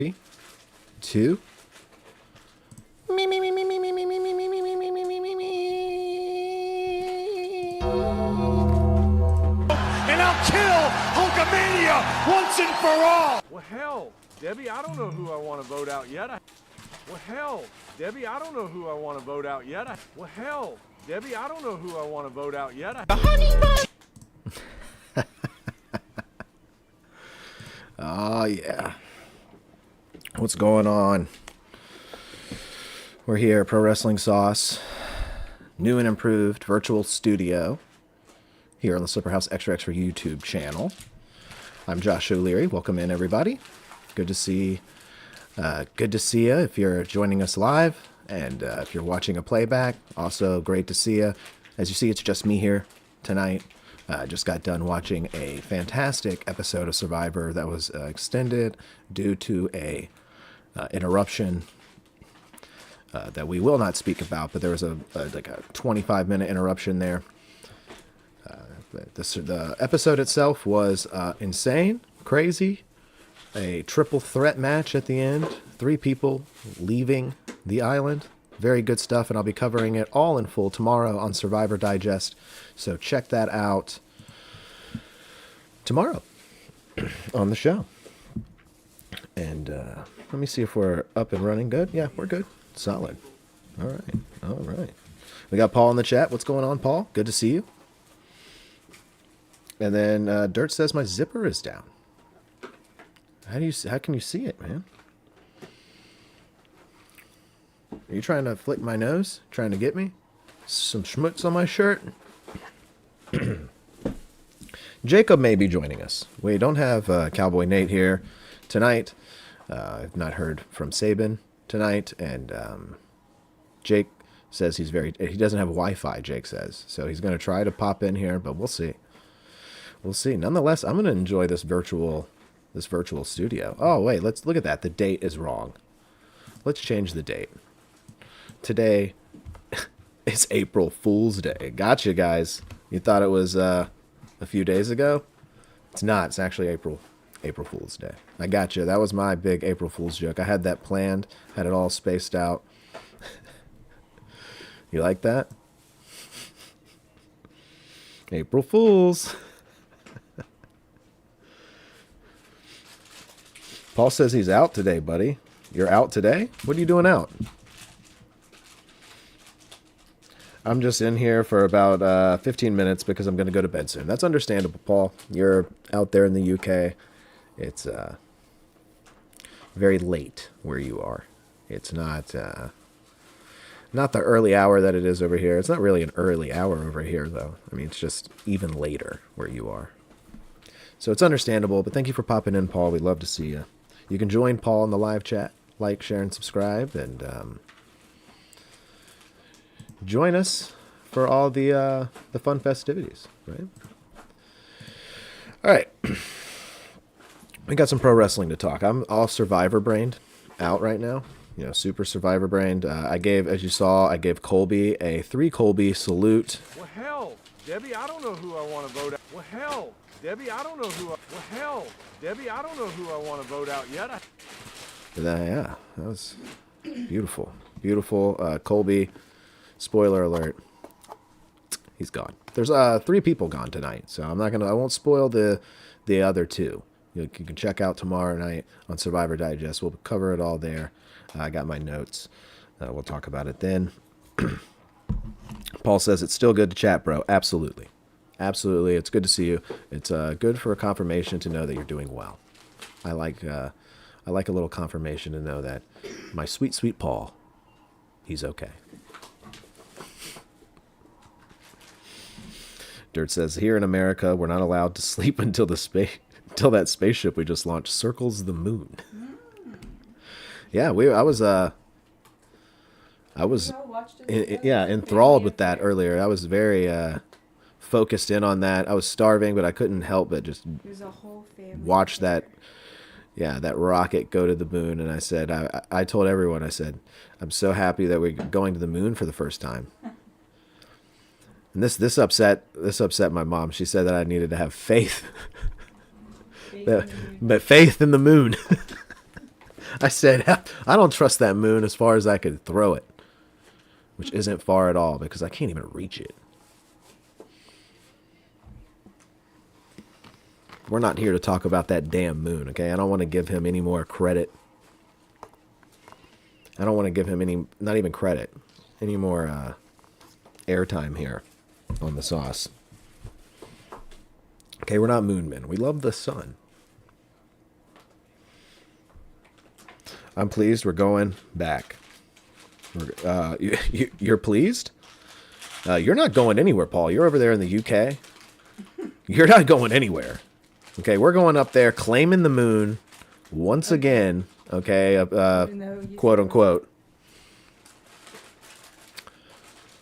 3, 2. And I'll kill Hulkamania once and for all! Well, hell, Debbie, I don't know who I want to vote out yet. Well, hell, Debbie, I don't know who I want to vote out yet. Well, hell, Debbie, I don't know who I want to vote out yet. Oh, yeah. What's going on? We're here, Pro Wrestling Sauce, new and improved virtual studio here on the Slipper House Extra Extra YouTube channel. I'm Josh O'Leary. Welcome in, everybody. Good to see you if you're joining us live, and if you're watching a playback, also great to see you. As you see, it's just me here tonight. Just got done watching a fantastic episode of Survivor that was extended due to a interruption that we will not speak about, but there was a 25-minute interruption there. The episode itself was insane, crazy, a triple threat match at the end, 3 people leaving the island. Very good stuff, and I'll be covering it all in full tomorrow on Survivor Digest, so check that out tomorrow on the show. And let me see if we're up and running good. Yeah, we're good. Solid. All right. We got Paul in the chat. What's going on, Paul? Good to see you. And then Dirt says my zipper is down. How can you see it, man? Are you trying to flick my nose? Trying to get me? Some schmutz on my shirt? Jacob may be joining us. We don't have Cowboy Nate here tonight. I've not heard from Sabin tonight, and Jake says he doesn't have Wi-Fi, Jake says. So he's going to try to pop in here, but we'll see. We'll see. Nonetheless, I'm going to enjoy this virtual studio. Oh, wait, let's look at that. The date is wrong. Let's change the date. Today is April Fool's Day. Gotcha, guys. You thought it was a few days ago? It's not. It's actually April Fool's Day. I gotcha. That was my big April Fool's joke. I had that planned, had it all spaced out. You like that? April Fools. Paul says he's out today, buddy. You're out today? What are you doing out? I'm just in here for about 15 minutes because I'm going to go to bed soon. That's understandable, Paul. You're out there in the UK. It's very late where you are. It's not the early hour that it is over here. It's not really an early hour over here, though. I mean, it's just even later where you are. So it's understandable, but thank you for popping in, Paul. We'd love to see you. You can join Paul in the live chat. Like, share, and subscribe, and join us for all the fun festivities, right? All right. We got some pro wrestling to talk. I'm all Survivor brained out right now. You know, super Survivor brained. As you saw, I gave Colby a 3 Colby salute. Well, hell, Debbie, I don't know who I want to vote out. Well, hell, Debbie, I don't know who. Well, hell, Debbie, I don't know who I want to vote out yet. Yeah, that was beautiful. Beautiful. Colby, spoiler alert, he's gone. There's 3 people gone tonight, so I won't spoil the other 2. You can check out tomorrow night on Survivor Digest. We'll cover it all there. I got my notes. We'll talk about it then. Paul says it's still good to chat, bro. Absolutely. Absolutely. It's good to see you. It's good for a confirmation to know that you're doing well. I like a little confirmation to know that my sweet, sweet Paul, he's okay. Dirt says, here in America, we're not allowed to sleep until that spaceship we just launched circles the moon. Yeah, I was enthralled with that earlier. I was very focused in on that. I was starving, but I couldn't help but just watch that rocket go to the moon. And I said, I told everyone, I said, I'm so happy that we're going to the moon for the first time. And this upset my mom. She said that I needed to have faith. Faith in the moon. I said, I don't trust that moon as far as I could throw it, which isn't far at all because I can't even reach it. We're not here to talk about that damn moon, okay? I don't want to give him any more credit. I don't want to give him any, not even credit, any more airtime here on the sauce. Okay, we're not moon men. We love the sun. I'm pleased we're going back. You're pleased? You're not going anywhere, Paul. You're over there in the UK. You're not going anywhere. Okay, we're going up there, claiming the moon once again. Okay, quote unquote.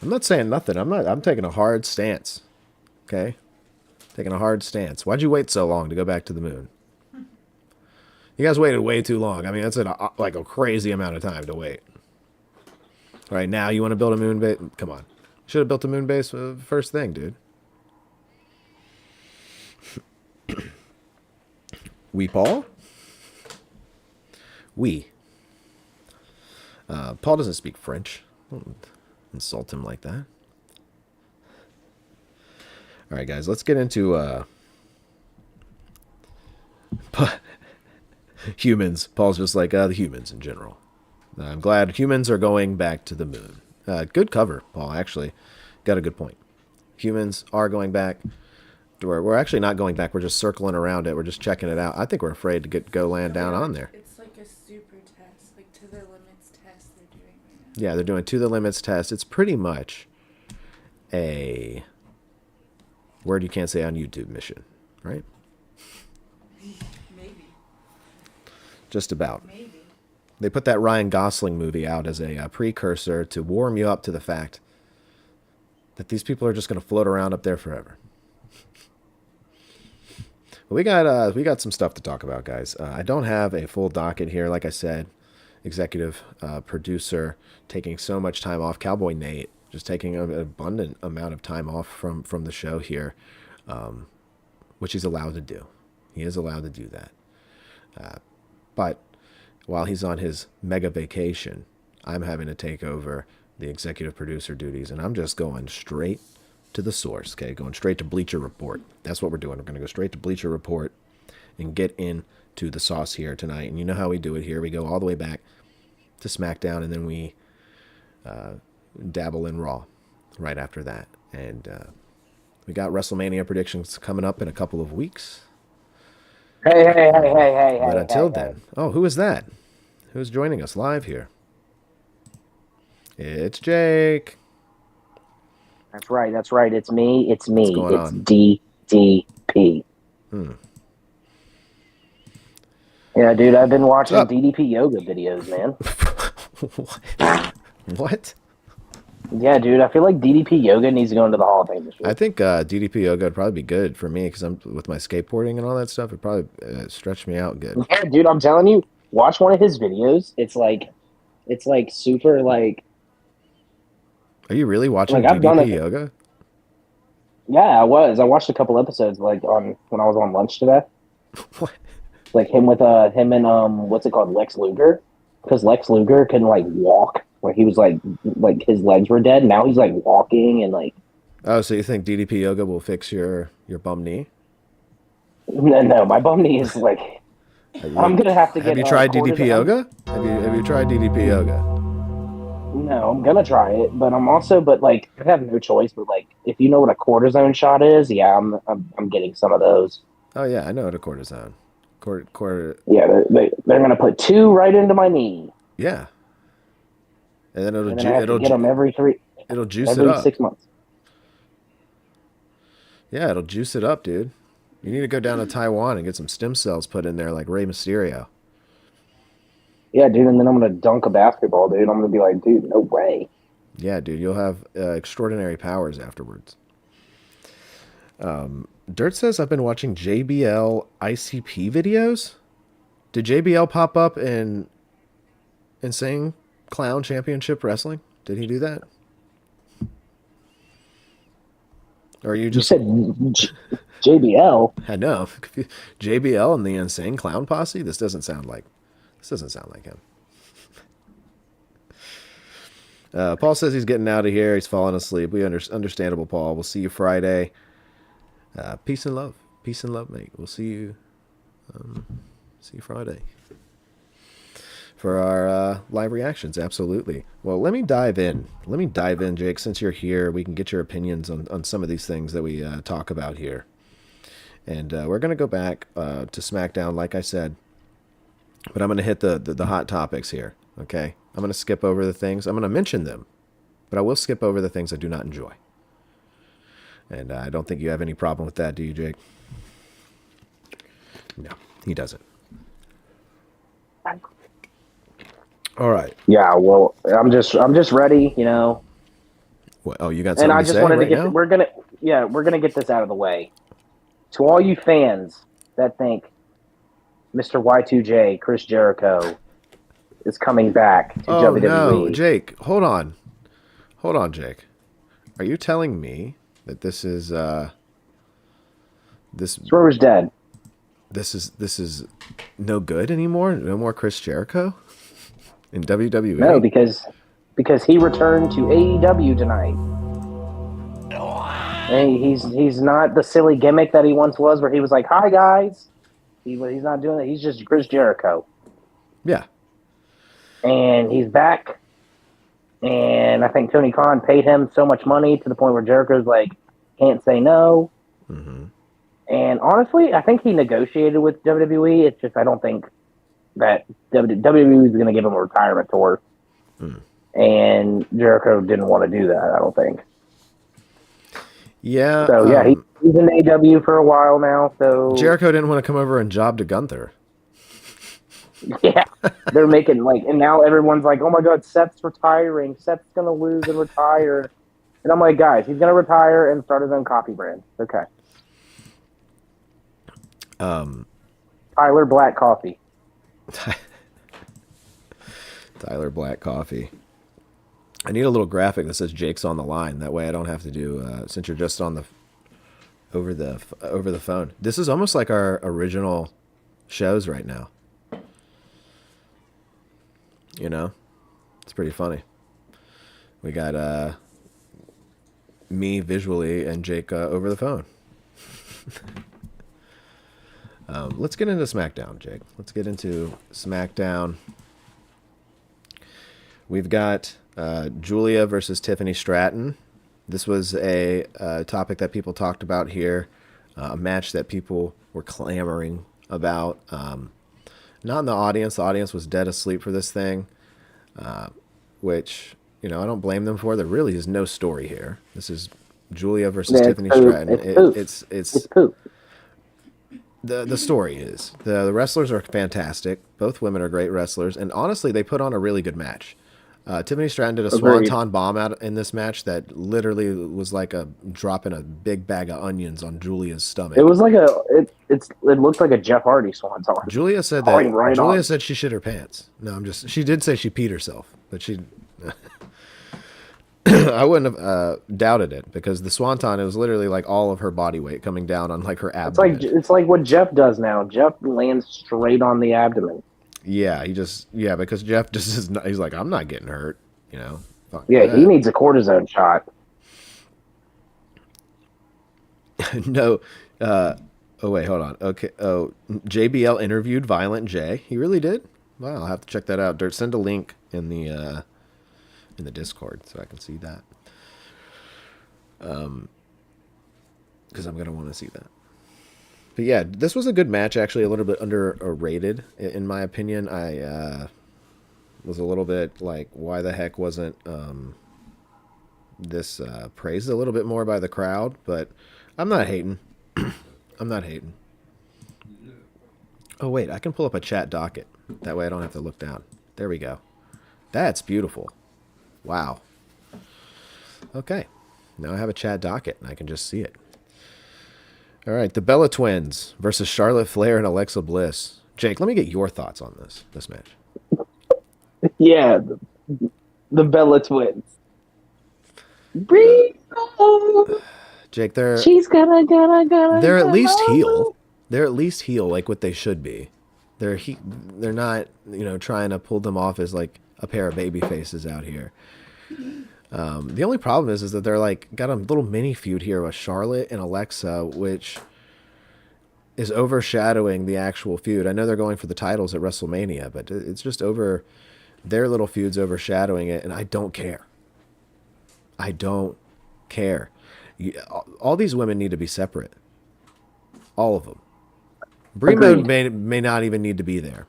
I'm not saying nothing. I'm taking a hard stance. Okay, taking a hard stance. Why'd you wait so long to go back to the moon? You guys waited way too long. I mean, that's like a crazy amount of time to wait. Right now, you want to build a moon base? Come on. Should have built a moon base first thing, dude. We, Paul? We. Paul doesn't speak French. Don't insult him like that. All right, guys, let's get into humans. Paul's just like the humans in general. I'm glad humans are going back to the moon. Good cover, Paul, actually. Got a good point. Humans are going back. We're actually not going back. We're just circling around it. We're just checking it out. I think we're afraid to go land down on there. It's like a super test, like to the limits test they're doing right now. Yeah, they're doing to the limits test. It's pretty much a word you can't say on YouTube mission, right? Maybe. Just about. Maybe. They put that Ryan Gosling movie out as a precursor to warm you up to the fact that these people are just going to float around up there forever. We got some stuff to talk about, guys. I don't have a full docket here. Like I said, executive producer taking so much time off. Cowboy Nate just taking an abundant amount of time off from the show here, which he's allowed to do. He is allowed to do that. But while he's on his mega vacation, I'm having to take over the executive producer duties, and I'm just going straight to the source, okay? Going straight to Bleacher Report. That's what we're doing. We're going to go straight to Bleacher Report and get into the sauce here tonight. And you know how we do it here. We go all the way back to SmackDown, and then we dabble in Raw right after that. And we got WrestleMania predictions coming up in a couple of weeks. Hey. But until then, oh, who is that? Who's joining us live here? It's Jake. That's right. It's me. What's going It's on? DDP. Yeah, dude, I've been watching What's up? DDP yoga videos, man. What? Yeah, dude, I feel like DDP yoga needs to go into the Hall of Fame this year. I think DDP yoga would probably be good for me because I'm with my skateboarding and all that stuff. It probably stretch me out good. Yeah, dude, I'm telling you, watch one of his videos. It's like super like. Are you really watching Like, I've done DDP it. yoga? Yeah, I was. I watched a couple episodes like when I was on lunch today. What? Like him and what's it called, Lex Luger, because Lex Luger couldn't like walk. Like he was like his legs were dead. Now he's like walking and like. Oh, so you think DDP yoga will fix your bum knee? No, my bum knee is like. I'm gonna have to get. Have you tried cortisone. DDP yoga? Have you tried DDP yoga? No, I'm gonna try it, but like I have no choice. But like, if you know what a cortisone shot is, yeah, I'm getting some of those. Oh yeah, I know what a cortisone. Yeah, they're gonna put 2 right into my knee. Yeah. And then And then I have to get them it'll juice it every up. 6 months. Yeah, it'll juice it up, dude. You need to go down to Taiwan and get some stem cells put in there like Rey Mysterio. Yeah, dude, and then I'm gonna dunk a basketball, dude. I'm gonna be like, dude, no way. Yeah, dude, you'll have extraordinary powers afterwards. Dirt says I've been watching JBL ICP videos. Did JBL pop up in Insane Clown Championship Wrestling? Did he do that? Or are you You just... said JBL. I know. JBL and the Insane Clown Posse? This doesn't sound like This doesn't sound like him. Paul says he's getting out of here. He's falling asleep. Understandable, Paul. We'll see you Friday. Peace and love. Peace and love, mate. We'll see you Friday for our live reactions. Absolutely. Well, let me dive in. Jake. Since you're here, we can get your opinions on some of these things that we talk about here. And we're going to go back to SmackDown, like I said. But I'm going to hit the hot topics here, okay? I'm going to skip over the things. I'm going to mention them, but I will skip over the things I do not enjoy. And I don't think you have any problem with that, do you, Jake? No, he doesn't. All right. Yeah, well, I'm just ready, you know. What, oh, you got something and I to just say wanted right to get now? we're gonna get this out of the way. To all you fans that think Mr. Y2J, Chris Jericho, is coming back to WWE. No, Jake, hold on, Jake. Are you telling me that this is this Swerve's dead. This is no good anymore? No more Chris Jericho in WWE? No, because he returned to AEW tonight. And he's not the silly gimmick that he once was, where he was like, "Hi guys." He's not doing that. He's just Chris Jericho. Yeah. And he's back. And I think Tony Khan paid him so much money to the point where Jericho's like, can't say no. Mm-hmm. And honestly, I think he negotiated with WWE. It's just I don't think that WWE is going to give him a retirement tour. Mm. And Jericho didn't want to do that, I don't think. Yeah. So, yeah, he's in AEW for a while now. So Jericho didn't want to come over and job to Gunther. Yeah. They're making, like, and now everyone's like, oh, my God, Seth's retiring. Seth's going to lose and retire. And I'm like, guys, he's going to retire and start his own coffee brand. Okay. Tyler Black Coffee. Tyler Black Coffee. I need a little graphic that says Jake's on the line. That way I don't have to do, since you're just on the over the phone. This is almost like our original shows right now. You know? It's pretty funny. We got me visually and Jake over the phone. Let's get into SmackDown, Jake. Let's get into SmackDown. We've got Julia versus Tiffany Stratton. This was a topic that people talked about here, a match that people were clamoring about. Not in the audience. The audience was dead asleep for this thing, which, you know, I don't blame them for. There really is no story here. This is Julia versus Tiffany Stratton. It's poop. The story is the wrestlers are fantastic. Both women are great wrestlers, and honestly, they put on a really good match. Tiffany Stratton did a swanton bomb out in this match that literally was like a dropping a big bag of onions on Julia's stomach. It was like it looked like a Jeff Hardy swanton. Julia said that Julia said she shit her pants. No, she did say she peed herself, but she I wouldn't have doubted it, because the swanton, it was literally like all of her body weight coming down on like her abdomen. It's like what Jeff does now. Jeff lands straight on the abdomen. Yeah, because Jeff just is not, he's like, I'm not getting hurt, you know. Fuck yeah, that. he needs a cortisone shot. No. Oh wait, hold on. Okay. Oh, JBL interviewed Violent J. He really did? Wow, I'll have to check that out. Dirt, send a link in the Discord so I can see that. Because I'm gonna want to see that. But yeah, this was a good match, actually, a little bit underrated, in my opinion. I was a little bit like, why the heck wasn't this praised a little bit more by the crowd? But I'm not hating. I'm not hating. Oh, wait, I can pull up a chat docket. That way I don't have to look down. There we go. That's beautiful. Wow. Okay. Now I have a chat docket, and I can just see it. All right, the Bella Twins versus Charlotte Flair and Alexa Bliss. Jake, let me get your thoughts on this match. Yeah, the Bella Twins. Jake, they're She's gonna they're at least heel. They're at least heel, like what they should be. They're not, trying to pull them off as like a pair of baby faces out here. The only problem is that they're like got a little mini feud here with Charlotte and Alexa, which is overshadowing the actual feud. I know they're going for the titles at WrestleMania, but it's just over. Their little feud's overshadowing it, and I don't care. I don't care. All these women need to be separate. All of them. Brie Mode may not even need to be there.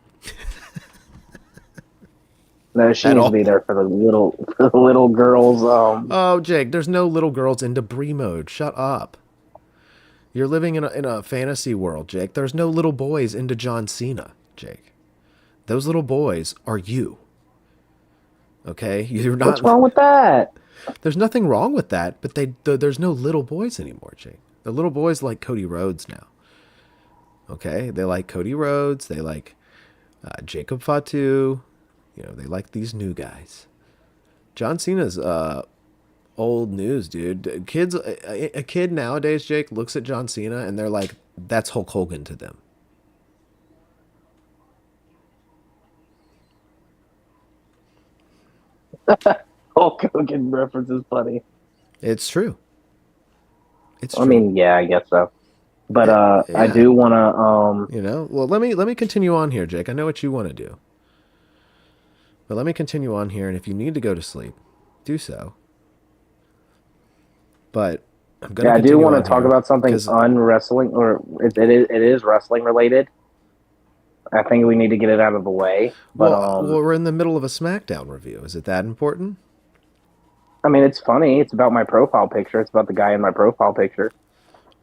No, she needs to be there for the little girls. Oh, Jake, there's no little girls into Brie Mode. Shut up. You're living in a fantasy world, Jake. There's no little boys into John Cena, Jake. Those little boys are you. Okay? You're not. What's wrong with that? There's nothing wrong with that, but there's no little boys anymore, Jake. The little boys like Cody Rhodes now. Okay? They like Cody Rhodes. They like Jacob Fatu. They like these new guys. John Cena's old news, dude. A kid nowadays, Jake, looks at John Cena and they're like, that's Hulk Hogan to them. Hulk Hogan reference is funny. It's true. It's true. I mean, yeah, I guess so. But Yeah. I do want to well, let me continue on here, Jake. I know what you want to do. But let me continue on here, and if you need to go to sleep, do so. But I'm gonna. Yeah, I do want to on talk here about something because- unwrestling, or it is wrestling related. I think we need to get it out of the way. But well, we're in the middle of a SmackDown review. Is it that important? I mean, it's funny. It's about my profile picture. It's about the guy in my profile picture.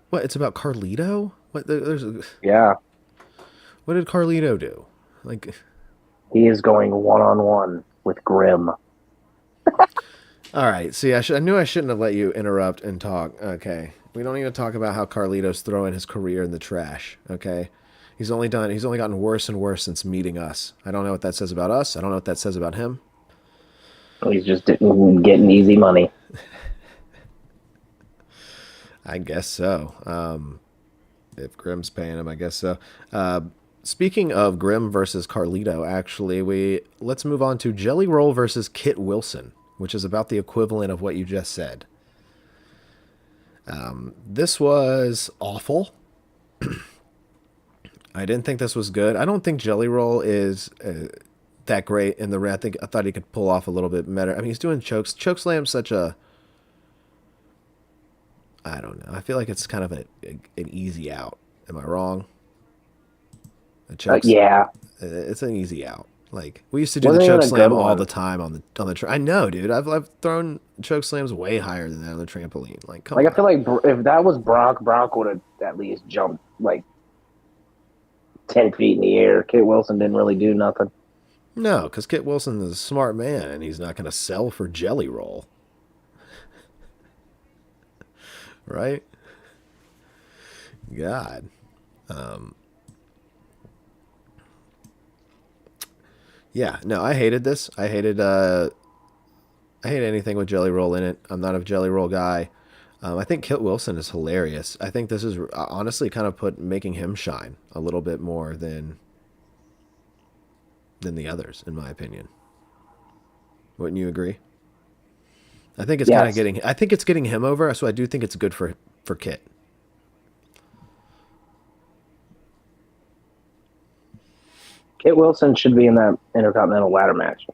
What? It's about Carlito? What? Yeah, What did Carlito do? Like, he is going one-on-one with Grimm. all right. See, I knew I shouldn't have let you interrupt and talk. Okay, we don't need to talk about how Carlito's throwing his career in the trash. Okay, he's only gotten worse and worse since meeting us. I don't know what that says about us. I don't know what that says about him. He's just getting easy money. I guess so. If Grimm's paying him, I guess so. Speaking of Grimm versus Carlito, actually, let's move on to Jelly Roll versus Kit Wilson, which is about the equivalent of what you just said. This was awful. I didn't think this was good. I don't think Jelly Roll is that great in the ring. I thought he could pull off a little bit better. I mean, he's doing chokes. Chokeslam's such a... I don't know. I feel like it's kind of an easy out. Am I wrong? Yeah. It's an easy out. Like, we used to do Wasn't the even choke a slam good all one. the time on the I know, dude. I've thrown choke slams way higher than that on the trampoline. Like, come Like, on. I feel like if that was Brock would have at least jumped like 10 feet in the air. Kit Wilson didn't really do nothing. No, because Kit Wilson is a smart man, and he's not going to sell for Jelly Roll. Right? God. Yeah, no, I hated this. I hate anything with Jelly Roll in it. I'm not a Jelly Roll guy. I think Kit Wilson is hilarious. I think this is honestly kind of making him shine a little bit more than the others, in my opinion. Wouldn't you agree? I think it's kind of Yes. I think it's getting him over, so I do think it's good for Kit. Kit Wilson should be in that Intercontinental ladder match.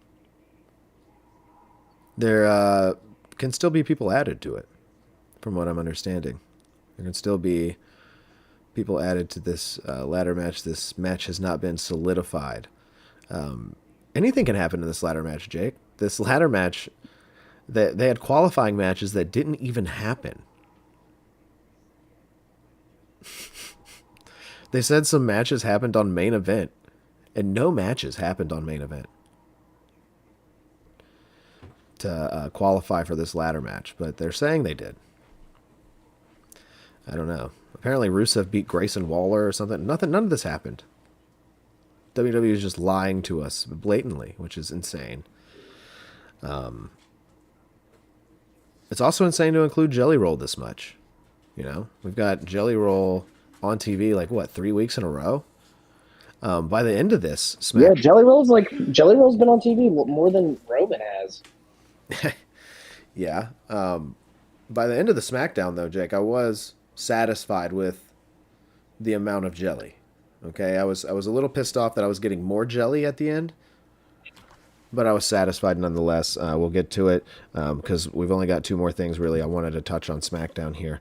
There can still be people added to it, from what I'm understanding. There can still be people added to this ladder match. This match has not been solidified. Anything can happen in this ladder match, Jake. This ladder match, they had qualifying matches that didn't even happen. They said some matches happened on main event, and no matches happened on main event to qualify for this ladder match, but they're saying they did. I don't know. Apparently Rusev beat Grayson Waller or something. None of this happened. WWE is just lying to us blatantly, which is insane. It's also insane to include Jelly Roll this much. You know, we've got Jelly Roll on TV like, what, 3 weeks in a row? By the end of this Yeah, Smack, Jelly Roll's been on TV more than Roman has. yeah. By the end of the SmackDown, though, Jake, I was satisfied with the amount of jelly. Okay, I was a little pissed off that I was getting more jelly at the end, but I was satisfied nonetheless. We'll get to it because we've only got two more things really I wanted to touch on SmackDown here.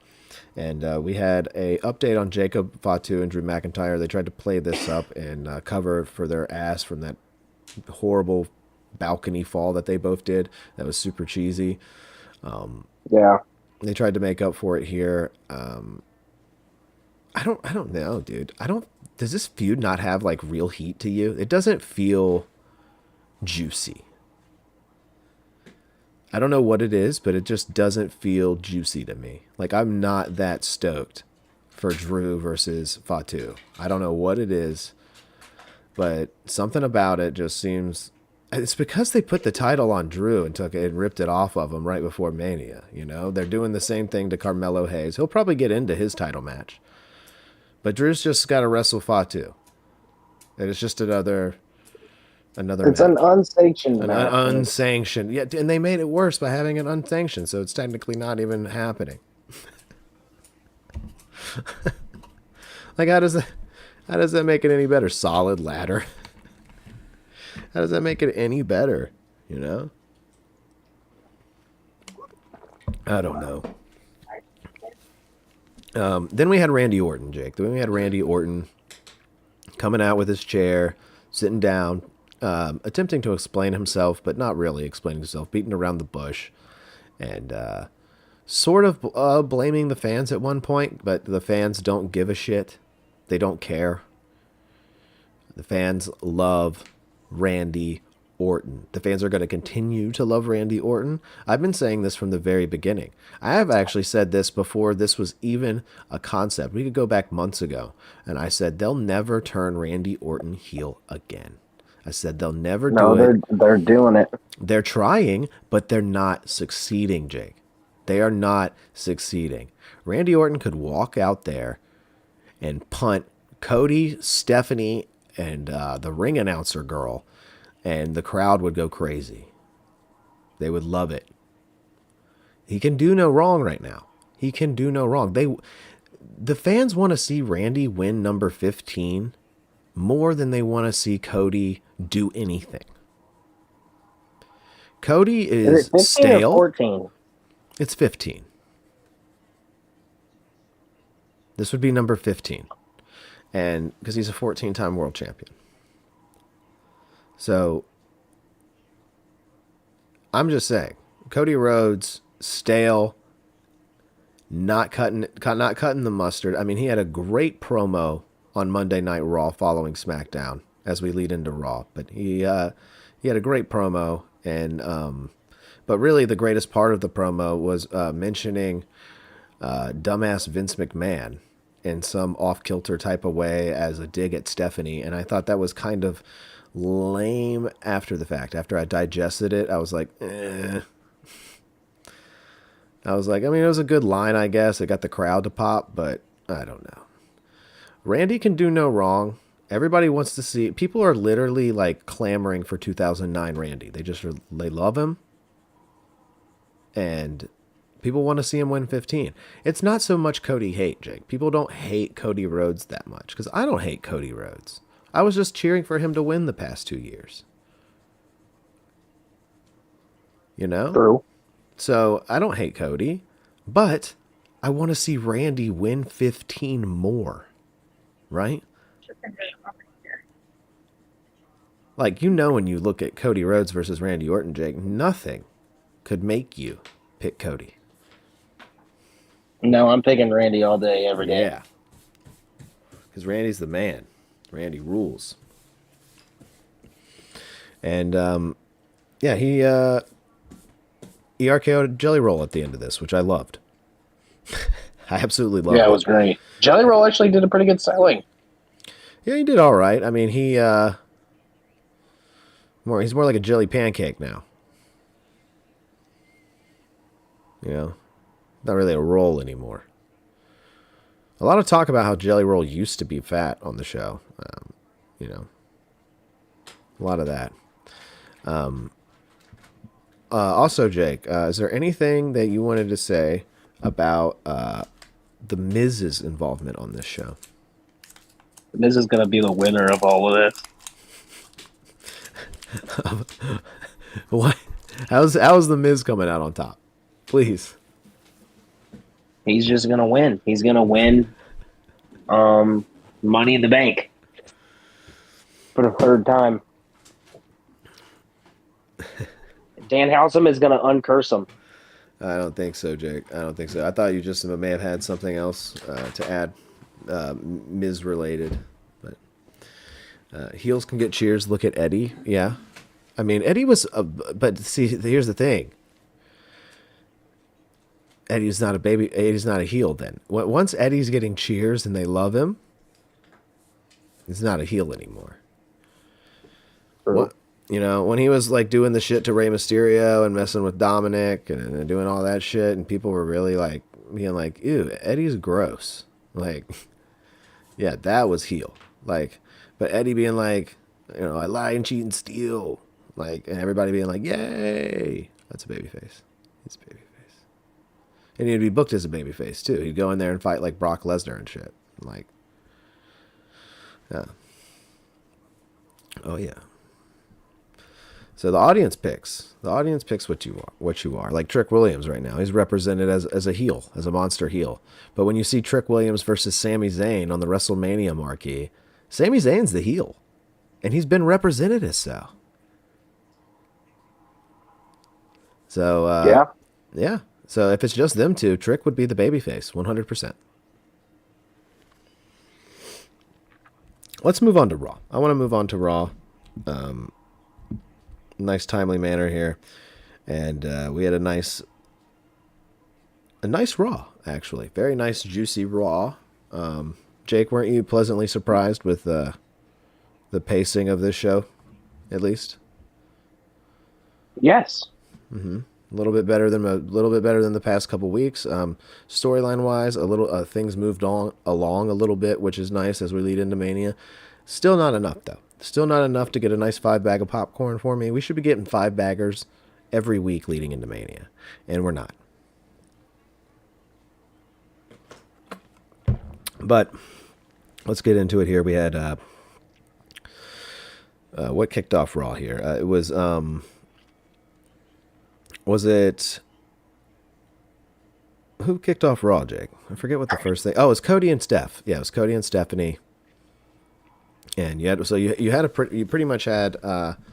And we had a update on Jacob Fatu and Drew McIntyre. They tried to play this up and cover for their ass from that horrible balcony fall that they both did. That was super cheesy. Yeah. They tried to make up for it here. I don't know, dude. Does this feud not have like real heat to you? It doesn't feel juicy. I don't know what it is, but it just doesn't feel juicy to me. Like, I'm not that stoked for Drew versus Fatu. I don't know what it is, but something about it just seems... It's because they put the title on Drew and took it and ripped it off of him right before Mania. You know, they're doing the same thing to Carmelo Hayes. He'll probably get into his title match, but Drew's just got to wrestle Fatu, and it's just another. It's an unsanctioned match. Unsanctioned. Yeah, and they made it worse by having it unsanctioned, so it's technically not even happening. Like, how does that make it any better? Solid ladder. How does that make it any better? You know? I don't know. Then we had Randy Orton, Jake. Then we had Randy Orton coming out with his chair, sitting down, attempting to explain himself, but not really explaining himself, beating around the bush, and sort of blaming the fans at one point, but the fans don't give a shit. They don't care. The fans love Randy Orton. The fans are going to continue to love Randy Orton. I've been saying this from the very beginning. I have actually said this before this was even a concept. We could go back months ago, and I said they'll never turn Randy Orton heel again. I said they'll never do it. They're doing it. They're trying, but they're not succeeding, Jake. They are not succeeding. Randy Orton could walk out there and punt Cody, Stephanie, and the ring announcer girl, and the crowd would go crazy. They would love it. He can do no wrong right now. He can do no wrong. The fans want to see Randy win number 15 more than they want to see Cody do anything. Cody is 15 stale. Or 14? It's 15. This would be number 15. And because he's a 14-time world champion. So I'm just saying, Cody Rhodes, stale, not cutting the mustard. I mean, he had a great promo on Monday Night Raw following SmackDown as we lead into Raw, but he had a great promo, and but really the greatest part of the promo was mentioning dumbass Vince McMahon in some off-kilter type of way as a dig at Stephanie, and I thought that was kind of lame after the fact. After I digested it, I was like, eh. I was like, I mean, it was a good line, I guess. It got the crowd to pop, but I don't know. Randy can do no wrong. Everybody wants to see... People are literally, like, clamoring for 2009 Randy. They love him. And people want to see him win 15. It's not so much Cody hate, Jake. People don't hate Cody Rhodes that much. Because I don't hate Cody Rhodes. I was just cheering for him to win the past 2 years. You know? True. So I don't hate Cody. But I want to see Randy win 15 more. Right? Like, you know, when you look at Cody Rhodes versus Randy Orton, Jake, nothing could make you pick Cody. No, I'm picking Randy all day, every day. Yeah. Because Randy's the man. Randy rules. And, yeah, he RKO'd Jelly Roll at the end of this, which I loved. I absolutely loved it. Yeah, it was great. Jelly Roll actually did a pretty good selling. Yeah, he did all right. I mean, he's more like a jelly pancake now. You know, not really a roll anymore. A lot of talk about how Jelly Roll used to be fat on the show. You know, a lot of that. Also, Jake, is there anything that you wanted to say about the Miz's involvement on this show? Miz is going to be the winner of all of this. What? How's the Miz coming out on top? Please. He's just going to win. He's going to win Money in the Bank for the third time. Danhausen is going to uncurse him. I don't think so, Jake. I don't think so. I thought you just may have had something else to add, Miz related. But heels can get cheers. Look at Eddie. Yeah. I mean, Eddie was, but see, here's the thing. Eddie's not a heel then. Once Eddie's getting cheers and they love him, he's not a heel anymore. What, you know, when he was like doing the shit to Rey Mysterio and messing with Dominic and doing all that shit, and people were really like being like, ew, Eddie's gross. Like, yeah, that was heel. Like, but Eddie being like, you know, I lie and cheat and steal. Like, and everybody being like, yay. That's a babyface. He's a babyface. And he'd be booked as a babyface, too. He'd go in there and fight like Brock Lesnar and shit. Like, yeah. Oh, yeah. So the audience picks. The audience picks what you are. Like Trick Williams right now. He's represented as a heel, as a monster heel. But when you see Trick Williams versus Sami Zayn on the WrestleMania marquee, Sami Zayn's the heel. And he's been represented as so. So, yeah. So if it's just them two, Trick would be the babyface, 100%. Let's move on to Raw. I want to move on to Raw. Nice timely manner here. And we had a nice Raw, actually. Very nice, juicy Raw. Jake, weren't you pleasantly surprised with the pacing of this show, at least? Yes. Mm-hmm. A little bit better than the past couple weeks. Storyline wise, a little things moved along a little bit, which is nice as we lead into Mania. Still not enough though. Still not enough to get a nice 5-bag of popcorn for me. We should be getting 5-baggers every week leading into Mania, and we're not. But let's get into it here. We had what kicked off Raw here? It was it who kicked off Raw, Jake? I forget what the first thing. Oh, it was Cody and Steph. Yeah, it was Cody and Stephanie. And you pretty much had Raw,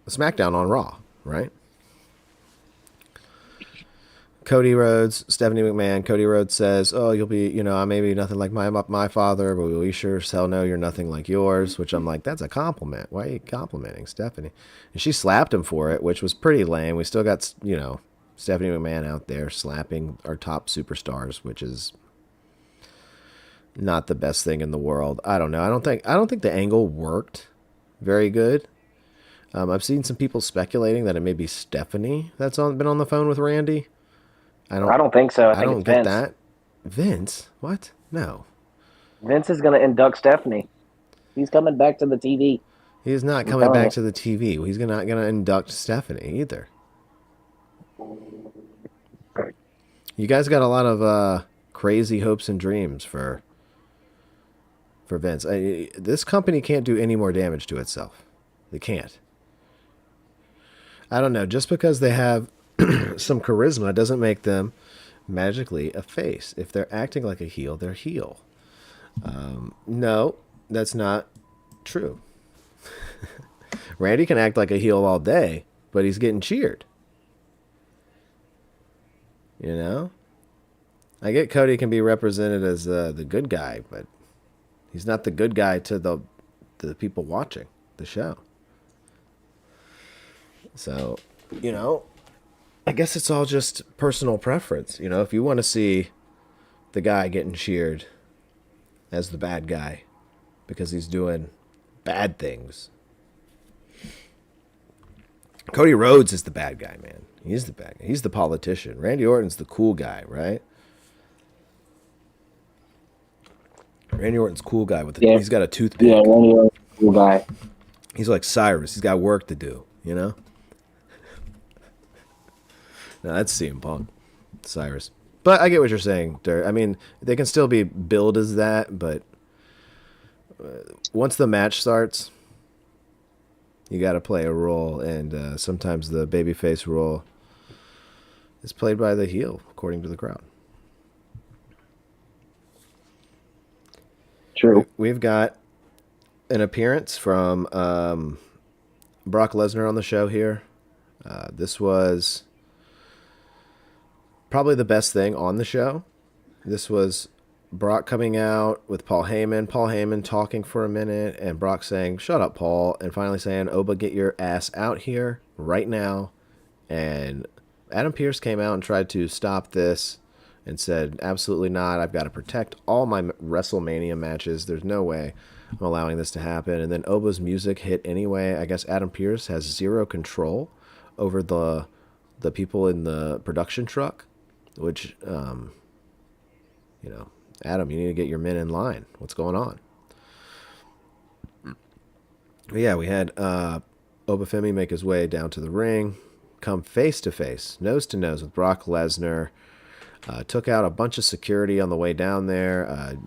SmackDown on Raw, right? Cody Rhodes, Stephanie McMahon. Cody Rhodes says, "Oh, you'll be, you know, I may be nothing like my father, but we sure as hell know you're nothing like yours." Which I'm like, that's a compliment. Why are you complimenting Stephanie? And she slapped him for it, which was pretty lame. We still got, you know, Stephanie McMahon out there slapping our top superstars, which is not the best thing in the world. I don't know. I don't think the angle worked very good. I've seen some people speculating that it may be Stephanie that's been on the phone with Randy. I don't think so. I don't get that. Vince? What? No. Vince is going to induct Stephanie. He's coming back to the TV. He's not coming back to the TV. He's not going to induct Stephanie either. You guys got a lot of crazy hopes and dreams for Vince. This company can't do any more damage to itself. They can't. I don't know. Just because they have some charisma doesn't make them magically a face. If they're acting like a heel, they're heel. No, that's not true. Randy can act like a heel all day, but he's getting cheered. You know? I get Cody can be represented as the good guy, but he's not the good guy to the people watching the show. So, you know, I guess it's all just personal preference. You know, if you want to see the guy getting cheered as the bad guy because he's doing bad things. Cody Rhodes is the bad guy, man. He's the bad guy. He's the politician. Randy Orton's the cool guy, right? Randy Orton's cool guy with Yeah. he's got a toothpick. Yeah, Randy Orton's a cool guy. He's like Cyrus. He's got work to do, you know? No, that's CM Punk. Cyrus. But I get what you're saying, Dirt. I mean, they can still be billed as that, but once the match starts, you got to play a role, and sometimes the babyface role is played by the heel, according to the crowd. True. We've got an appearance from Brock Lesnar on the show here. This was probably the best thing on the show. This was Brock coming out with Paul Heyman talking for a minute, and Brock saying, "Shut up, Paul," and finally saying, "Oba, get your ass out here right now." And Adam Pearce came out and tried to stop this and said, "Absolutely not. I've got to protect all my WrestleMania matches. There's no way I'm allowing this to happen." And then Oba's music hit anyway. I guess Adam Pearce has zero control over the people in the production truck, which, Adam, you need to get your men in line. What's going on? But yeah, we had Obafemi make his way down to the ring, come face to face, nose to nose with Brock Lesnar. Took out a bunch of security on the way down there.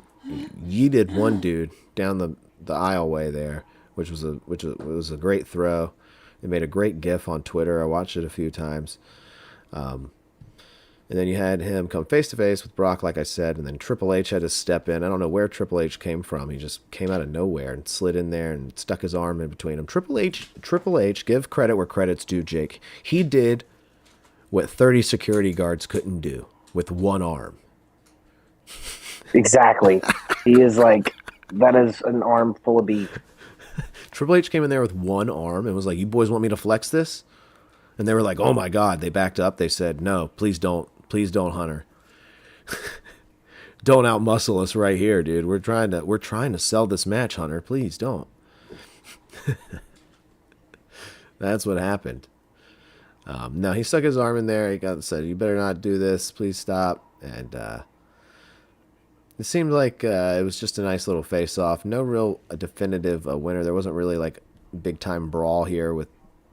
Yeeted one dude down the aisleway there, which was a great throw. It made a great GIF on Twitter. I watched it a few times. And then you had him come face to face with Brock, like I said, and then Triple H had to step in. I don't know where Triple H came from. He just came out of nowhere and slid in there and stuck his arm in between them. Triple H, give credit where credit's due, Jake. He did what 30 security guards couldn't do with one arm. Exactly. He is like, that is an arm full of beef. Triple H came in there with one arm and was like, "You boys want me to flex this?" And they were like, "Oh my God." They backed up. They said, "No, please don't. Please don't, Hunter. Don't outmuscle us right here, dude. We're trying to sell this match, Hunter. Please don't." That's what happened. No, he stuck his arm in there. He said, "You better not do this. Please stop." And it seemed like it was just a nice little face-off. No real definitive winner. There wasn't really like big-time brawl here with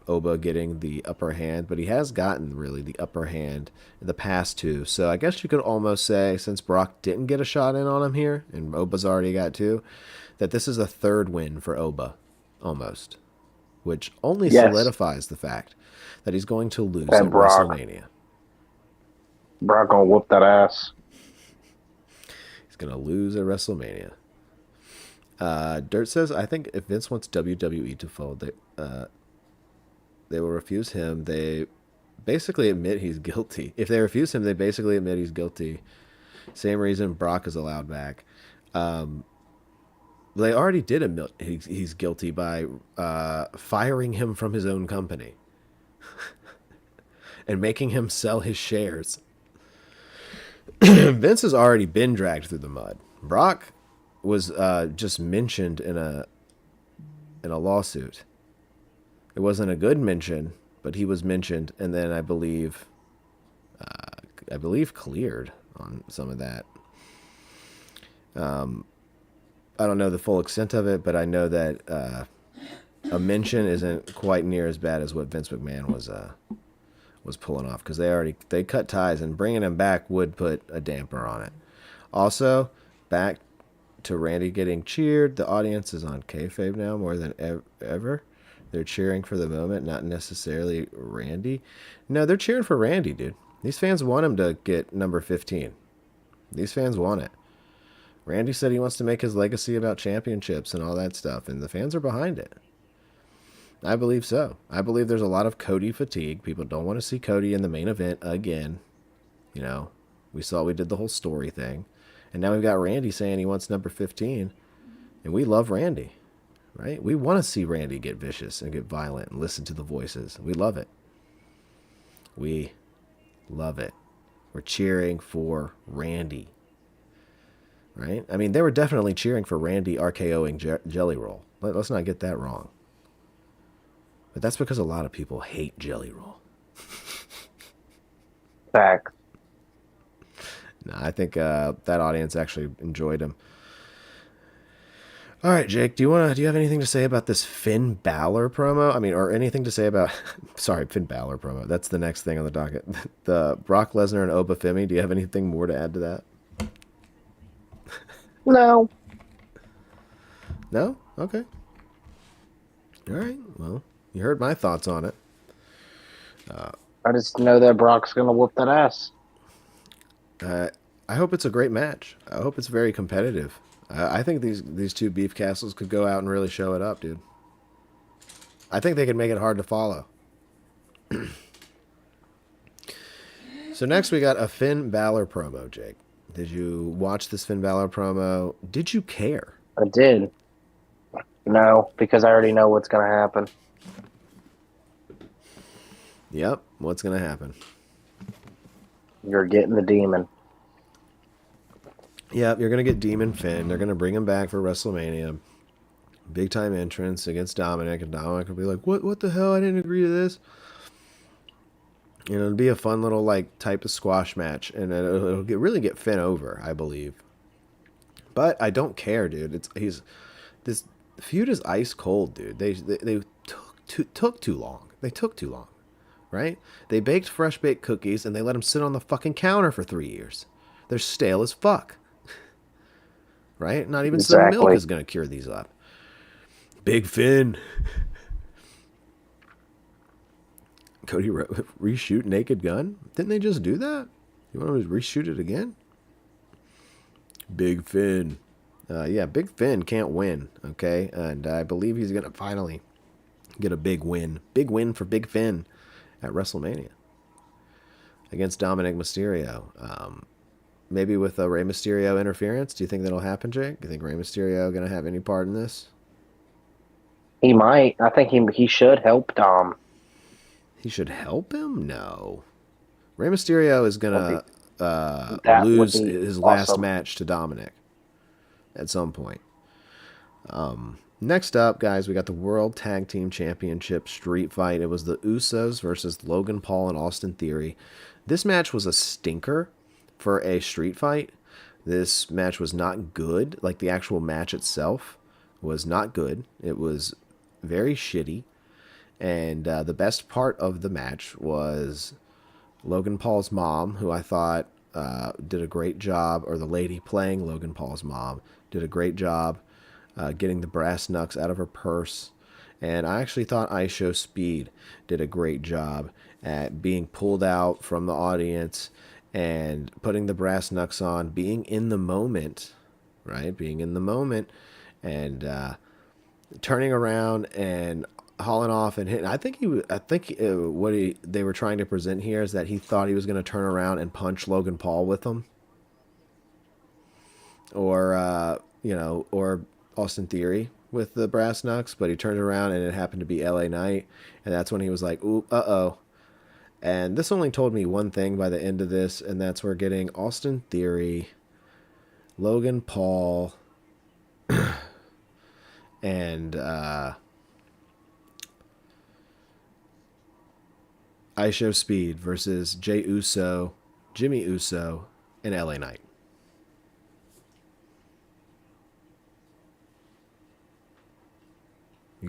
Oba getting the upper hand, but he has gotten really the upper hand in the past two. So I guess you could almost say, since Brock didn't get a shot in on him here, and Oba's already got two, that this is a third win for Oba, almost, which only solidifies the fact that he's going to lose at WrestleMania. Brock gonna whoop that ass. He's gonna lose at WrestleMania. Dirt says, "I think if Vince wants WWE to fold, they will refuse him. They basically admit he's guilty. If they refuse him, they basically admit he's guilty. Same reason Brock is allowed back." They already did admit he's guilty by firing him from his own company and making him sell his shares. Vince has already been dragged through the mud. Brock was just mentioned in a lawsuit. It wasn't a good mention, but he was mentioned, and then I believe cleared on some of that. I don't know the full extent of it, but I know that a mention isn't quite near as bad as what Vince McMahon was pulling off, because they cut ties, and bringing him back would put a damper on it. Also, back to Randy getting cheered. The audience is on kayfabe now more than ever. They're cheering for the moment, not necessarily Randy. No, they're cheering for Randy, dude. These fans want him to get number 15. These fans want it. Randy said he wants to make his legacy about championships and all that stuff, and the fans are behind it. I believe so. I believe there's a lot of Cody fatigue. People don't want to see Cody in the main event again. You know, we did the whole story thing. And now we've got Randy saying he wants number 15. And we love Randy, right? We want to see Randy get vicious and get violent and listen to the voices. We love it. We love it. We're cheering for Randy, right? I mean, they were definitely cheering for Randy RKOing Jelly Roll. Let's not get that wrong. But that's because a lot of people hate Jelly Roll. Fact. No, I think that audience actually enjoyed him. All right, Jake, do you have anything to say about this Finn Balor promo? I mean, or anything to say about sorry, Finn Balor promo. That's the next thing on the docket. The Brock Lesnar and Obafemi. Do you have anything more to add to that? No. No? Okay. All right. Well, you heard my thoughts on it. I just know that Brock's gonna whoop that ass. I hope it's a great match. I hope it's very competitive. I think these two beef castles could go out and really show it up, dude. I think they could make it hard to follow. So next we got a Finn Balor promo, Jake. Did you watch this Finn Balor promo? Did you care? I did. No, because I already know what's gonna happen. Yep. What's going to happen? You're getting the demon. Yep, you're going to get Demon Finn. They're going to bring him back for WrestleMania. Big time entrance against Dominic, and Dominic will be like, What the hell? I didn't agree to this. You know, it'll be a fun little like type of squash match, and it'll really get Finn over, I believe. But I don't care, dude. This feud is ice cold, dude. They took too long. They took too long, right? They baked fresh baked cookies and they let them sit on the fucking counter for 3 years. They're stale as fuck, right? Not even some milk is gonna cure these up. Big Finn. Cody reshoot Naked Gun? Didn't they just do that? You want to reshoot it again? Big Finn. Yeah, Big Finn can't win, okay? And I believe he's going to finally get a big win. Big win for Big Finn at WrestleMania against Dominic Mysterio. Maybe with a Rey Mysterio interference. Do you think that'll happen, Jake? Do you think Rey Mysterio going to have any part in this? He might. I think he should help Dom. He should help him? No. Rey Mysterio is going to lose his last match to Dominic at some point. Next up, guys, we got the World Tag Team Championship street fight. It was the Usos versus Logan Paul and Austin Theory. This match was a stinker for a street fight. This match was not good. Like, the actual match itself was not good. It was very shitty. And the best part of the match was Logan Paul's mom, who I thought did a great job, or the lady playing Logan Paul's mom did a great job getting the brass knucks out of her purse. And I actually thought ISO Speed did a great job at being pulled out from the audience and putting the brass knucks on, being in the moment, right? Being in the moment and turning around and hauling off and hitting. They were trying to present here is that he thought he was going to turn around and punch Logan Paul with them, or or Austin Theory with the brass knucks, but he turned around and it happened to be LA Knight, and that's when he was like, "Ooh, uh-oh." And this only told me one thing by the end of this, and that's we're getting Austin Theory, Logan Paul, and ISO Speed versus Jey Uso, Jimmy Uso, and LA Knight.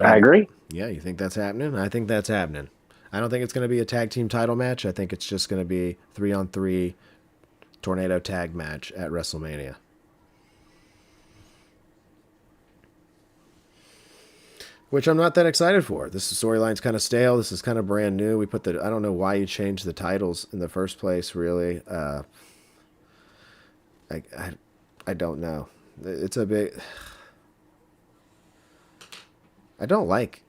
I agree. Yeah, you think that's happening? I think that's happening. I don't think it's going to be a tag team title match. I think it's just going to be 3-on-3 tornado tag match at WrestleMania. Which I'm not that excited for. This storyline's kind of stale. This is kind of brand new. I don't know why you changed the titles in the first place, really. I don't know. It's a bit... I don't like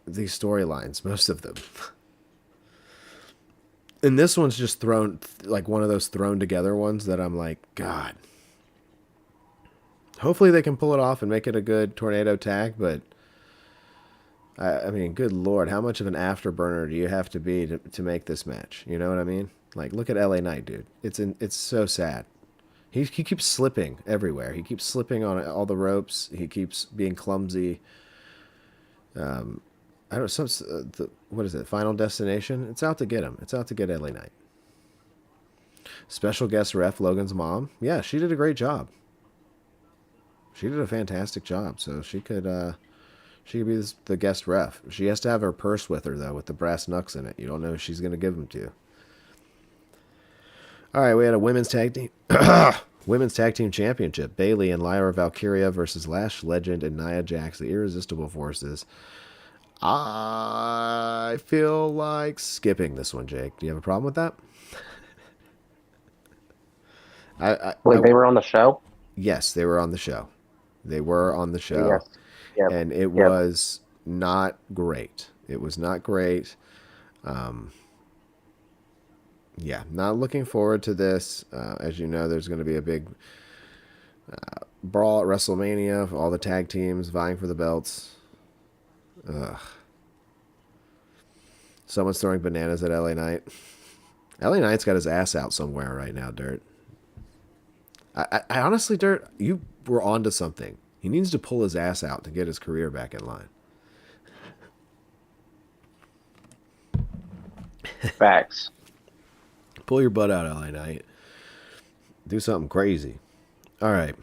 these storylines, most of them. And this one's just thrown, like one of those thrown together ones that I'm like, God. Hopefully they can pull it off and make it a good tornado tag, but I mean, good Lord, how much of an afterburner do you have to be to make this match? You know what I mean? Like, look at LA Knight, dude. It's so sad. He keeps slipping everywhere. He keeps slipping on all the ropes. He keeps being clumsy. I don't know, what is it? Final Destination? It's out to get him. It's out to get LA Knight. Special guest ref Logan's mom. Yeah, she did a great job. She did a fantastic job, so she could be the guest ref. She has to have her purse with her though, with the brass knucks in it. You don't know who she's gonna give them to. All right, we had a women's tag team championship. Bayley and Lyra Valkyria versus Lash Legend and Nia Jax, the Irresistible Forces. I feel like skipping this one, Jake. Do you have a problem with that? Wait, they were on the show? Yes, they were on the show. They were on the show. Yes. Yep. And it was not great. It was not great. Yeah, not looking forward to this. As you know, there's going to be a big brawl at WrestleMania. All the tag teams vying for the belts. Ugh. Someone's throwing bananas at LA Knight. LA Knight's got his ass out somewhere right now, Dirt. I honestly, Dirt, you were onto something. He needs to pull his ass out to get his career back in line. Facts. Pull your butt out, LA Knight. Do something crazy. All right.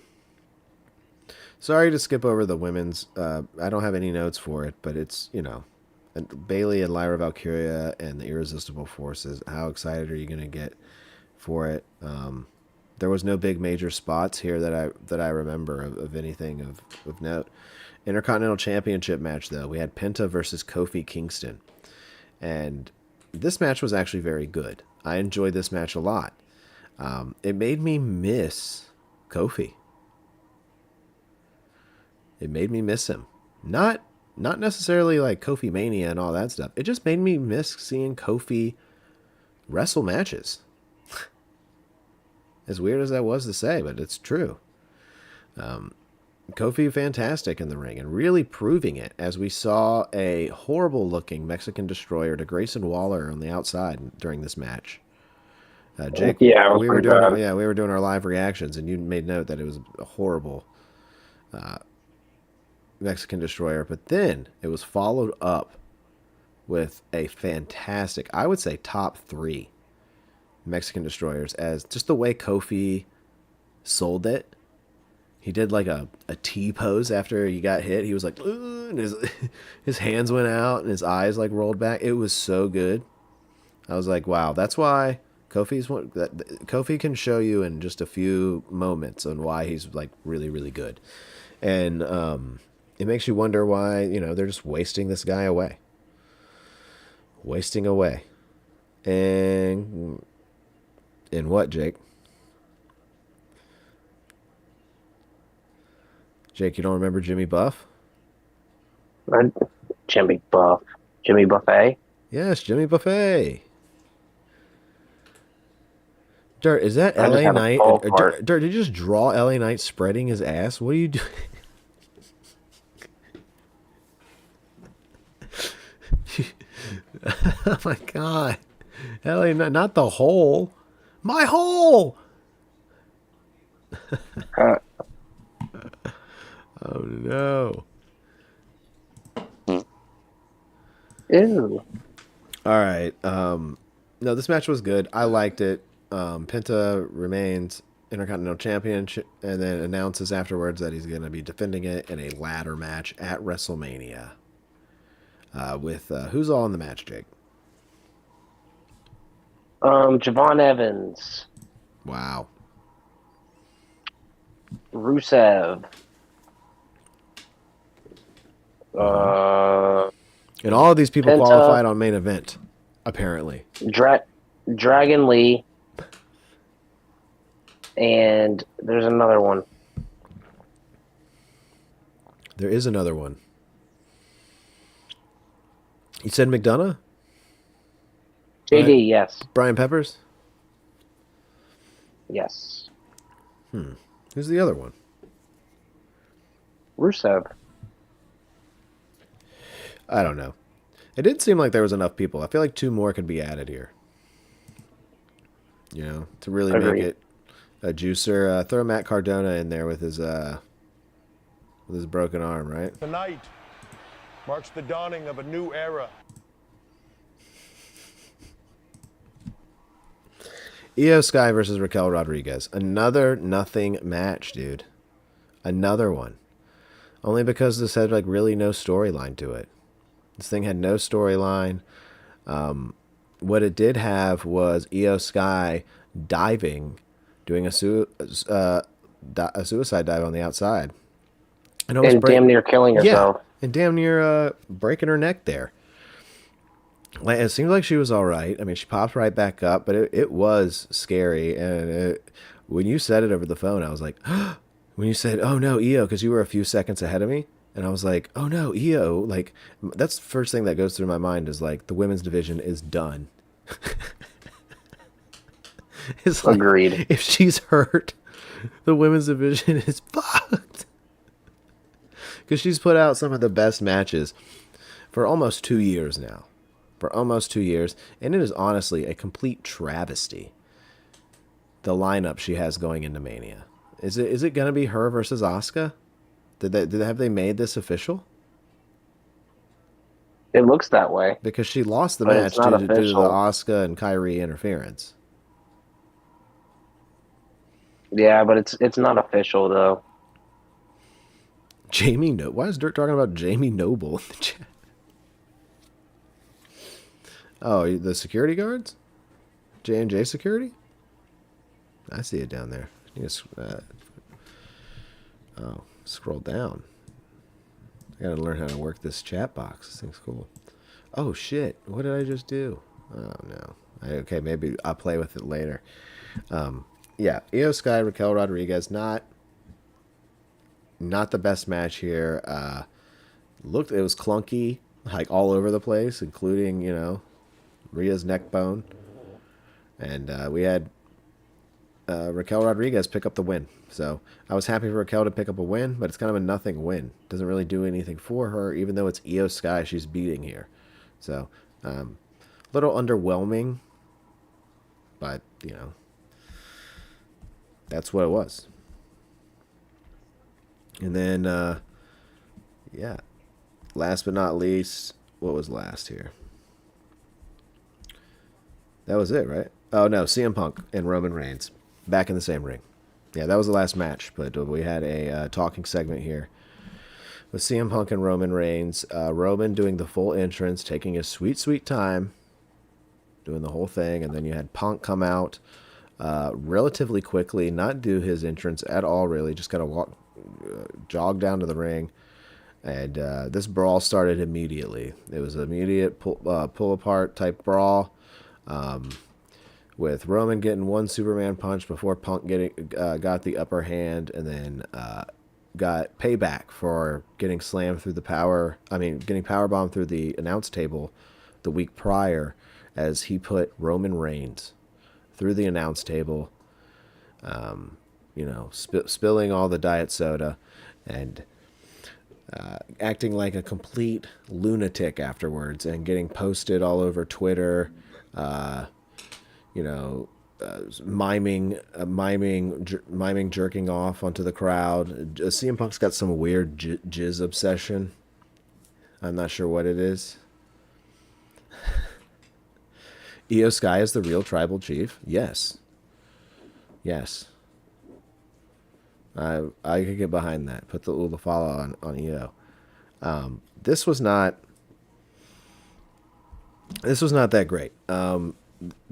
Sorry to skip over the women's. I don't have any notes for it, but it's, and Bayley and Lyra Valkyria and the Irresistible Forces. How excited are you going to get for it? There was no big major spots here that I remember of anything of note. Intercontinental Championship match, though. We had Penta versus Kofi Kingston. And this match was actually very good. I enjoyed this match a lot. It made me miss Kofi. It made me miss him. Not necessarily like Kofi Mania and all that stuff. It just made me miss seeing Kofi wrestle matches. As weird as that was to say, but it's true. Kofi fantastic in the ring and really proving it, as we saw a horrible looking Mexican Destroyer to Grayson Waller on the outside during this match. Jake, we were doing our live reactions, and you made note that it was a horrible Mexican Destroyer, but then it was followed up with a fantastic, I would say top 3 Mexican Destroyers, as just the way Kofi sold it. He did like a T pose after he got hit. He was like, and his hands went out and his eyes like rolled back. It was so good. I was like, wow, that's why Kofi can show you in just a few moments on why he's like really, really good. And it makes you wonder why, they're just wasting this guy away. Wasting away. And in what, Jake? Jake, you don't remember Jimmy Buff? Jimmy Buff. Jimmy Buffet? Yes, Jimmy Buffet. Dirt, is that LA Knight? Dirt, did you just draw LA Knight spreading his ass? What are you doing? Oh my god. LA Knight, not the hole. My hole! Oh no. Ew. Alright. No, this match was good. I liked it. Penta remains Intercontinental Champion and then announces afterwards that he's going to be defending it in a ladder match at WrestleMania. With who's all in the match, Jake? Javon Evans. Wow. Rusev. And all of these people Penta, qualified on main event, apparently. Dragon Lee. And there's another one. There is another one. You said McDonough? JD, yes. Brian Peppers? Yes. Who's the other one? Rusev. I don't know. It didn't seem like there was enough people. I feel like 2 more could be added here. To really make it a juicer. Throw Matt Cardona in there with his broken arm, right? Tonight marks the dawning of a new era. Io Sky versus Raquel Rodriguez. Another nothing match, dude. Another one. Only because this had like really no storyline to it. This thing had no storyline. What it did have was Io Sky diving, doing a suicide dive on the outside. And damn near killing herself. Yeah, and damn near breaking her neck there. Like, it seemed like she was all right. I mean, she popped right back up, but it was scary. And when you said it over the phone, I was like, when you said, "Oh no, Io," because you were a few seconds ahead of me, and I was like, "Oh no, Io!" Like, that's the first thing that goes through my mind is like the women's division is done. It's like, agreed. if she's hurt, the women's division is fucked. Because she's put out some of the best matches for almost 2 years now. For almost 2 years. And it is honestly a complete travesty. The lineup she has going into Mania. Is it going to be her versus Asuka? Have they made this official? It looks that way. Because she lost the But match it's not due to the official. Asuka and Kyrie interference. Yeah, but it's not official though. Why is Dirt talking about Jamie Noble in the chat? Oh, the security guards? J&J security? I see it down there. You just, scroll down. I gotta learn how to work this chat box. This thing's cool. Oh shit! What did I just do? Oh no. Okay, maybe I'll play with it later. Yeah, Io Sky, Raquel Rodriguez, not the best match here. It was clunky, like all over the place, including Rhea's neck bone, and we had Raquel Rodriguez pick up the win. So I was happy for Raquel to pick up a win, but it's kind of a nothing win. Doesn't really do anything for her, even though it's Io Sky she's beating here. So a little underwhelming, but that's what it was. And then last but not least, what was last here? That was it, right? Oh no, CM Punk and Roman Reigns back in the same ring. Yeah, that was the last match, but we had a talking segment here with CM Punk and Roman Reigns. Roman doing the full entrance, taking his sweet, sweet time, doing the whole thing, and then you had Punk come out relatively quickly, not do his entrance at all, really, just kind of jog down to the ring, and this brawl started immediately. It was an immediate pull apart type brawl. With Roman getting one Superman punch before Punk got the upper hand, and then got payback for getting slammed through getting powerbombed through the announce table the week prior, as he put Roman Reigns through the announce table, spilling all the diet soda and acting like a complete lunatic afterwards, and getting posted all over Twitter. Miming jerking off onto the crowd. CM Punk's got some weird jizz obsession. I'm not sure what it is. Io Sky is the real tribal chief. Yes. I could get behind that. Put the follow on Io. This was not that great.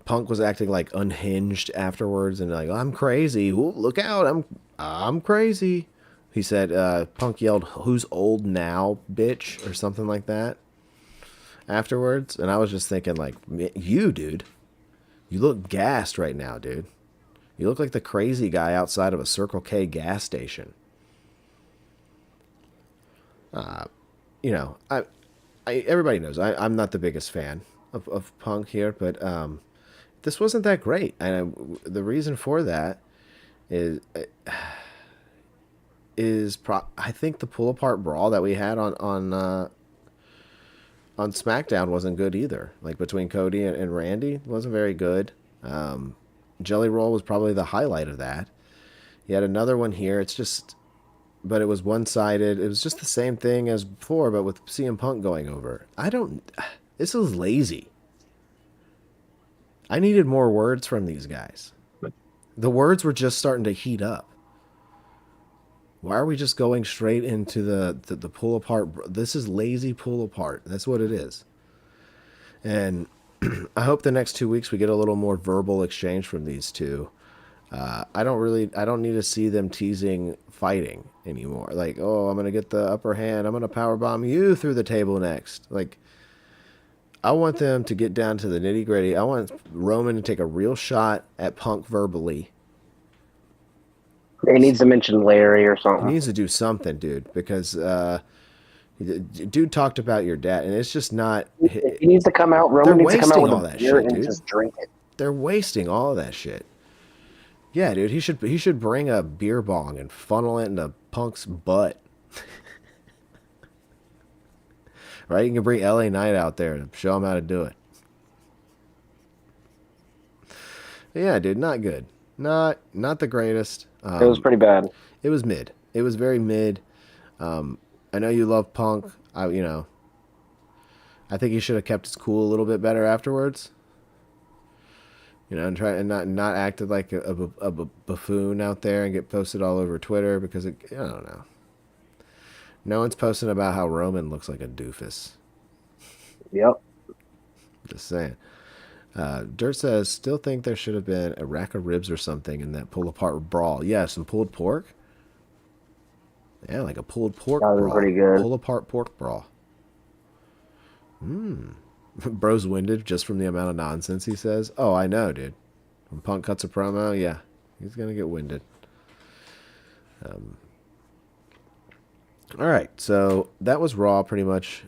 Punk was acting like unhinged afterwards, and like, I'm crazy. Ooh, look out, I'm crazy. He said, Punk yelled, "Who's old now, bitch?" or something like that afterwards. And I was just thinking, like, you, dude, you look gassed right now, dude. You look like the crazy guy outside of a Circle K gas station. Everybody knows I'm not the biggest fan of Punk here, but this wasn't that great, and the reason for that is I think the pull apart brawl that we had on SmackDown wasn't good either. Like between Cody and Randy, wasn't very good. Jelly Roll was probably the highlight of that. He had another one here. But it was one-sided. It was just the same thing as before, but with CM Punk going over. This is lazy. I needed more words from these guys. The words were just starting to heat up. Why are we just going straight into the pull apart? This is lazy pull apart. That's what it is. And I hope the next 2 weeks we get a little more verbal exchange from these two. I don't need to see them teasing fighting anymore. Like, oh, I'm going to get the upper hand. I'm going to powerbomb you through the table next. Like, I want them to get down to the nitty gritty. I want Roman to take a real shot at Punk verbally. He needs to mention Larry or He something. needs to do something, dude, because dude talked about your dad, and it's just not. He needs to come out. Roman needs to come out with a beer and just drink it. They're wasting all of that shit. Yeah, dude, he should bring a beer bong and funnel it into Punk's butt. Right? You can bring LA Knight out there to show him how to do it. Yeah, dude, not good. Not the greatest. It was pretty bad. It was mid. It was very mid. I know you love Punk. I think he should have kept his cool a little bit better afterwards. And try and not acted like a buffoon out there and get posted all over Twitter because I don't know. No one's posting about how Roman looks like a doofus. Yep. Just saying. Dirt says, still think there should have been a rack of ribs or something in that pull apart brawl. Yeah, some pulled pork. Yeah, like a pulled pork That was brawl. pretty good. Pull apart pork brawl. Bro's winded just from the amount of nonsense he says. Oh, I know, dude. When Punk cuts a promo, yeah, he's going to get winded. All right, so that was Raw pretty much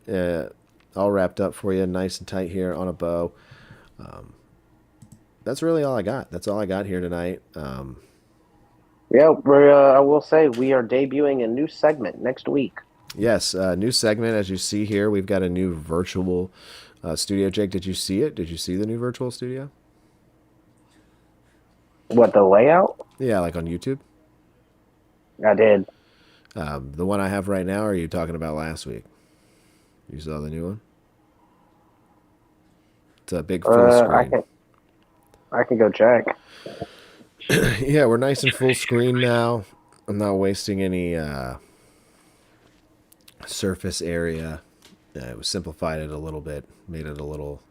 all wrapped up for you, nice and tight here on a bow. That's really all I got. That's all I got here tonight. Yeah, I will say we are debuting a new segment next week. Yes, new segment. As you see here, we've got a new virtual studio. Jake, did you see it? Did you see the new virtual studio? What, the layout? Yeah, like on YouTube? I did. The one I have right now, or are you talking about last week? You saw the new one? It's a big full screen. I can go check. Yeah, we're nice and full screen now. I'm not wasting any surface area. It was simplified it a little bit, made it a little.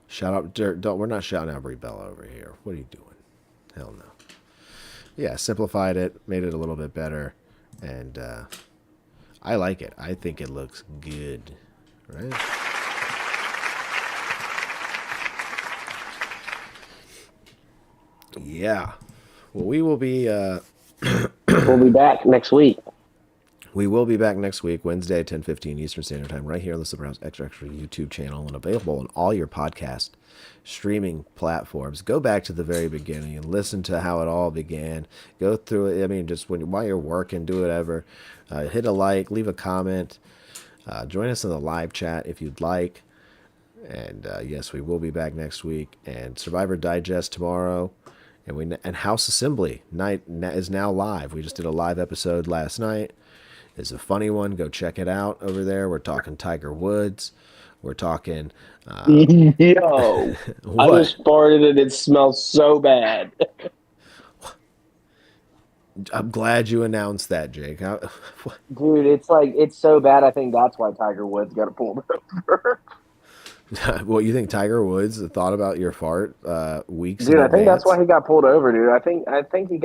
Shout out, we're not shouting out Brie Bella over here. What are you doing? Hell no. Yeah, simplified it, made it a little bit better, and I like it. I think it looks good, right? Yeah. Well, we will be. We'll be back next week. We will be back next week, Wednesday at 10:15 Eastern Standard Time, right here on the Super House Extra Extra YouTube channel, and available on all your podcast streaming platforms. Go back to the very beginning and listen to how it all began. Go through it. I mean, just while you're working, do whatever. Hit a like, leave a comment. Join us in the live chat if you'd like. And yes, we will be back next week. And Survivor Digest tomorrow. And House Assembly night is now live. We just did a live episode last night. It's a funny one. Go check it out over there. We're talking Tiger Woods. We're talking. Yo, I just farted and it smells so bad. I'm glad you announced that, Jake. Dude, it's so bad. I think that's why Tiger Woods got pulled over. Well, you think Tiger Woods thought about your fart weeks? Dude, I think that's why he got pulled over, dude. I think he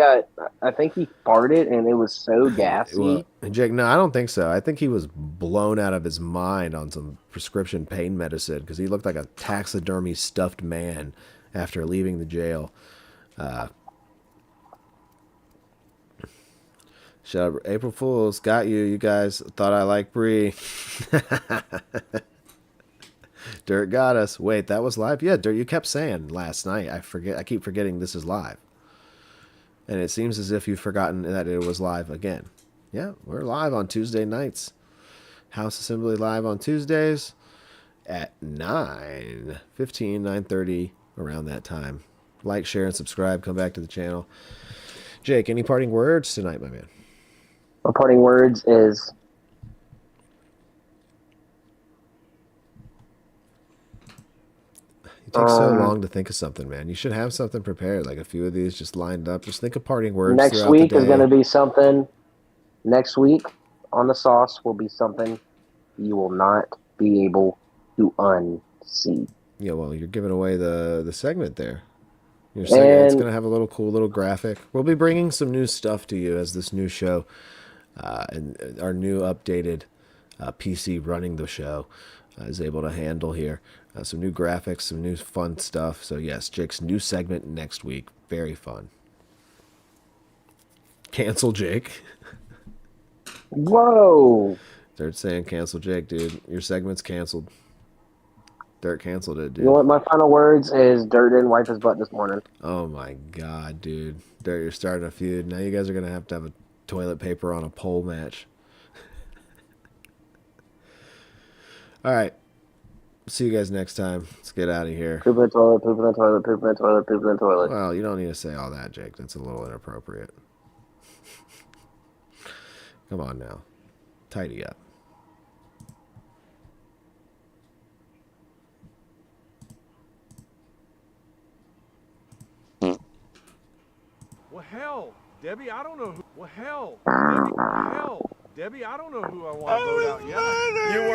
farted and it was so gassy. Well, Jake, no, I don't think so. I think he was blown out of his mind on some prescription pain medicine because he looked like a taxidermy stuffed man after leaving the jail. Shut up, April Fools, got you. You guys thought I liked Brie. Dirt got us. Wait, that was live? Yeah, Dirt, you kept saying last night. I keep forgetting this is live. And it seems as if you've forgotten that it was live again. Yeah, we're live on Tuesday nights. House Assembly live on Tuesdays at 9:15, 9:30, around that time. Like, share, and subscribe. Come back to the channel. Jake, any parting words tonight, my man? My parting words is... It takes so long to think of something, man. You should have something prepared, like a few of these just lined up. Just think of parting words. Next week is going to be something. Next week on the sauce will be something you will not be able to unsee. Yeah, well, you're giving away the segment there. Your segment, it's And going to have a little cool little graphic. We'll be bringing some new stuff to you as this new show and our new updated PC running the show is able to handle here. Some new graphics, some new fun stuff. So, yes, Jake's new segment next week. Very fun. Cancel Jake. whoa. They're saying cancel Jake, dude. Your segment's canceled. Dirt canceled it, dude. You know what? My final words is Dirt didn't wipe his butt this morning. Oh my god, dude. Dirt, you're starting a feud. Now you guys are going to have a toilet paper on a pole match. All right. See you guys next time. Let's get out of here. Poop in the toilet, poop in the toilet, poop in the toilet, poop in the toilet. Well, you don't need to say all that, Jake. That's a little inappropriate. Come on now. Tidy up. Well, hell, Debbie, I don't know who. Well, hell, Debbie, I don't know who I want to vote out yet. You